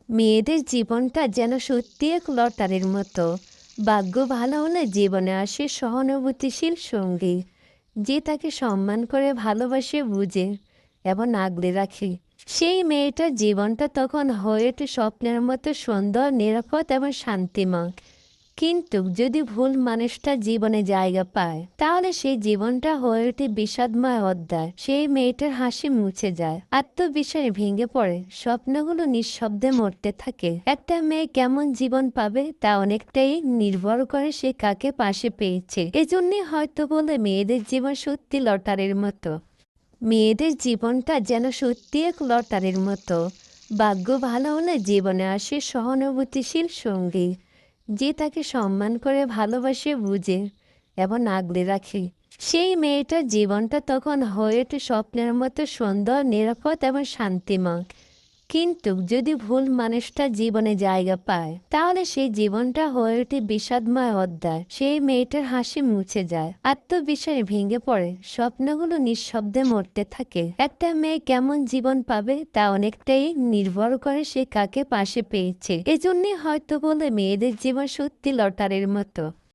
মেয়েদের জীবনটা যেন সত্যি এক লটারির মতো। ভাগ্য ভালো হলে জীবনে আসে সহানুভূতিশীল সঙ্গী, যে তাকে সম্মান করে, ভালোবাসে, বুঝে এবং আগলে রাখে। সেই মেয়েটার জীবনটা তখন হয়ে ওঠে স্বপ্নের মতো সুন্দর, নিরাপদ এবং শান্তিময়। কিন্তু যদি ভুল মানুষটা জীবনে জায়গা পায়, তাহলে সেই জীবনটা হয়ে ওঠে বিষাদময় অধ্যায়। সেই মেয়েটার হাসি মুছে যায়, আত্মবিশ্বাস ভেঙে পড়ে, স্বপ্নগুলো নিঃশব্দে মরতে থাকে। একটা মেয়ে কেমন জীবন পাবে তা অনেকটাই নির্ভর করে সে কাকে পাশে পেয়েছে। এজন্যই হয়তো বলে মেয়েদের জীবন সত্যি লটারির মতো। মেয়েদের জীবনটা যেন সত্যি এক লটারির মতো। ভাগ্য ভালো হলে জীবনে আসে সহানুভূতিশীল সঙ্গী, যে তাকে সম্মান করে, ভালোবাসে, বুঝে এবং আগলে রাখে। সেই মেয়েটার জীবনটা তখন হয়ে ওঠে স্বপ্নের মতো সুন্দর, নিরাপদ এবং শান্তিময়। কিন্তু যদি ভুল মানুষটা জীবনে জায়গা পায়, তাহলে সেই জীবনটা হয়ে ওঠে বিষাদময় অধ্যায়। সেই মেয়েটার হাসি মুছে যায়, আত্মবিশ্বাস ভেঙে পড়ে, স্বপ্নগুলো নিঃশব্দে মরতে থাকে। একটা মেয়ে কেমন জীবন পাবে তা অনেকটাই নির্ভর করে সে কাকে পাশে পেয়েছে। এজন্যই হয়তো বলে মেয়েদের জীবন সত্যি লটারির মতো।